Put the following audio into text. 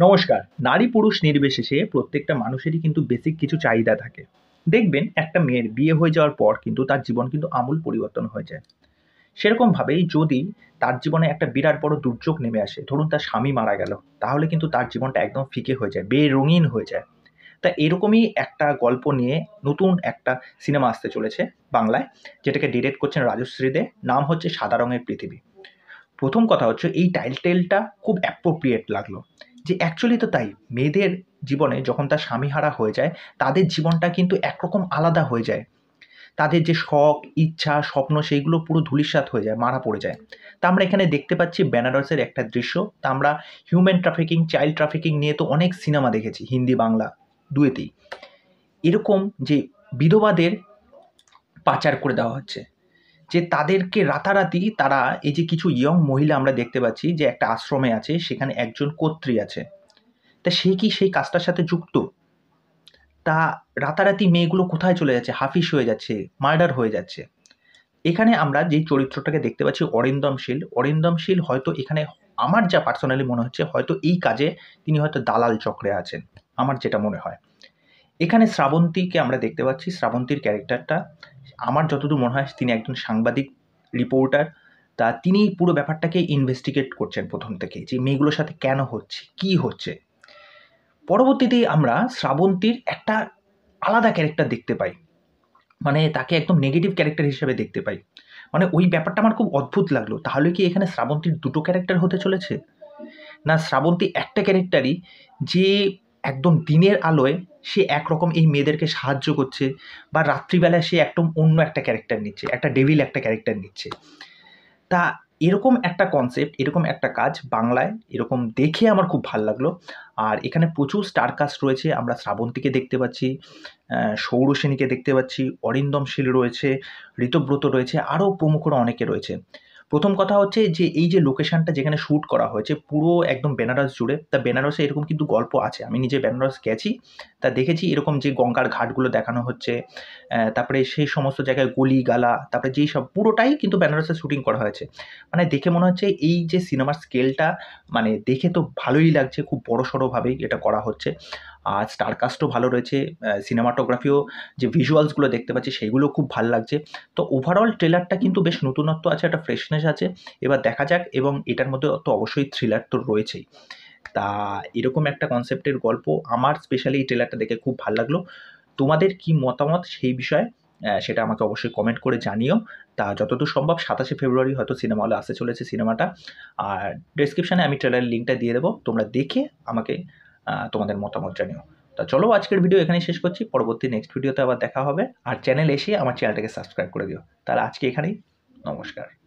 নমস্কার। নারী পুরুষ নির্বিশেষে প্রত্যেকটা মানুষেরই কিন্তু বেসিক কিছু চাহিদা থাকে। দেখবেন একটা মেয়ের বিয়ে হয়ে যাওয়ার পর কিন্তু তার জীবন কিন্তু আমূল পরিবর্তন হয়ে যায়। সেরকমভাবেই যদি তার জীবনে একটা বিরাট বড় দুর্যোগ নেমে আসে, ধরুন তার স্বামী মারা গেল, তাহলে কিন্তু তার জীবনটা একদম ফিকে হয়ে যায়, বেরঙিন হয়ে যায়। তা এরকমই একটা গল্প নিয়ে নতুন একটা সিনেমা আসতে চলেছে বাংলায়, যেটাকে ডিরেক্ট করছেন রাজশ্রী দে। নাম হচ্ছে 'সাদা রঙের পৃথিবী'। প্রথম কথা হচ্ছে এই টাইটেলটা খুব অ্যাপ্রোপ্রিয়েট লাগলো। যে অ্যাকচুয়ালি তো তাই। মেয়েদের জীবনে যখন তার স্বামীহারা হয়ে যায়, তাদের জীবনটা কিন্তু একরকম আলাদা হয়ে যায়। তাদের যে শখ, ইচ্ছা, স্বপ্ন সেইগুলো পুরো ধূলিসাৎ হয়ে যায়, মারা পড়ে যায়। তা আমরা এখানে দেখতে পাচ্ছি বেনারসের একটা দৃশ্য। তা আমরা হিউম্যান ট্রাফিকিং, চাইল্ড ট্রাফিকিং নিয়ে তো অনেক সিনেমা দেখেছি হিন্দি, বাংলা দুয়েতেই। এরকম যে বিধবাদের পাচার করে দেওয়া হচ্ছে। যে তাদেরকে রাতারাতি তারা এই যে কিছু ইয়ং মহিলা আমরা দেখতে পাচ্ছি যে একটা আশ্রমে আছে, সেখানে একজন কর্ত্রী আছে। তা সে কি সেই কাজটার সাথে যুক্ত? তা রাতারাতি মেয়েগুলো কোথায় চলে যাচ্ছে? হাফিস হয়ে যাচ্ছে, মার্ডার হয়ে যাচ্ছে। এখানে আমরা যেই চরিত্রটাকে দেখতে পাচ্ছি অরিন্দম শীল, অরিন্দম শীল হয়তো এখানে আমার যা পার্সোনালি মনে হচ্ছে হয়তো এই কাজে তিনি হয়তো দালাল চক্রে আছেন। আমার যেটা মনে হয়। এখানে শ্রাবন্তীকে আমরা দেখতে পাচ্ছি। শ্রাবন্তীর ক্যারেক্টারটা আমার যতদূর মনে হয় তিনি একজন সাংবাদিক, রিপোর্টার। তা তিনি পুরো ব্যাপারটাকে ইনভেস্টিগেট করছেন প্রথম থেকেই যে মেয়েগুলোর সাথে কেন হচ্ছে, কি হচ্ছে। পরবর্তীতে আমরা শ্রাবন্তীর একটা আলাদা ক্যারেক্টার দেখতে পাই। মানে তাকে একদম নেগেটিভ ক্যারেক্টার হিসেবে দেখতে পাই। মানে ওই ব্যাপারটা আমার খুব অদ্ভুত লাগলো। তাহলে কি এখানে শ্রাবন্তীর দুটো ক্যারেক্টার হতে চলেছে? না শ্রাবন্তী একটা ক্যারেক্টারই, যে একদম দিনের আলোয় সে একরকম এই মেয়েদেরকে সাহায্য করছে, বা রাত্রিবেলায় সে একদম অন্য একটা ক্যারেক্টার নিচ্ছে, একটা ডেভিল একটা ক্যারেক্টার নিচ্ছে। তা এরকম একটা কনসেপ্ট, এরকম একটা কাজ বাংলায় এরকম দেখে আমার খুব ভাল লাগলো। আর এখানে প্রচুর স্টার কাস্ট রয়েছে। আমরা শ্রাবন্তীকে দেখতে পাচ্ছি, সৌরসেনীকে দেখতে পাচ্ছি, অরিন্দম শীল রয়েছে, ঋতব্রত রয়েছে, আরও প্রমুখরা অনেকে রয়েছে। প্রথম কথা হচ্ছে যে এই যে লোকেশনটা যেখানে শ্যুট করা হয়েছে পুরো একদম বেনারস জুড়ে। তা বেনারসে এরকম কিন্তু গল্প আছে। আমি নিজে বেনারস গেছি। তা দেখেছি এরকম যে গঙ্গার ঘাটগুলো দেখানো হচ্ছে। তারপরে সেই সমস্ত জায়গায় গলি-গালা, তারপরে যেই সব পুরোটাই কিন্তু বেনারসে শুটিং করা হয়েছে। মানে দেখে মনে হচ্ছে এই যে সিনেমার স্কেলটা, মানে দেখে তো ভালোই লাগছে। খুব বড়সড়ভাবেই এটা করা হচ্ছে। আর স্টার কাস্টও ভালো রয়েছে। সিনেমাটোগ্রাফিও, যে ভিজুয়ালসগুলো দেখতে পাচ্ছি সেগুলো খুব ভাল লাগছে। তো ওভারঅল ট্রেলারটা কিন্তু বেশ নতুনত্ব আছে, একটা ফ্রেশনেস আছে। এবার দেখা যাক, এবং এটার মধ্যে তো অবশ্যই থ্রিলার তো রয়েছেই। তা এরকম একটা কনসেপ্টের গল্প আমার স্পেশালি এই ট্রেলারটা দেখে খুব ভাল লাগলো। তোমাদের কি মতামত সেই বিষয়ে সেটা আমাকে অবশ্যই কমেন্ট করে জানিও। তা যতদূর সম্ভব ২৭শে ফেব্রুয়ারি হয়তো সিনেমা হলে আসতে চলেছে সিনেমাটা। আর ডেসক্রিপশনে আমি ট্রেলারের লিঙ্কটা দিয়ে দেবো। তোমরা দেখে আমাকে তোমাদের মতামত জানিও। তা চলো আজকের ভিডিও এখানেই শেষ করছি। পরবর্তী নেক্সট ভিডিওতে আবার দেখা হবে। আর চ্যানেলে এসে আমার চ্যানেলটাকে সাবস্ক্রাইব করে দিও। তাহলে আজকে এখানেই। নমস্কার।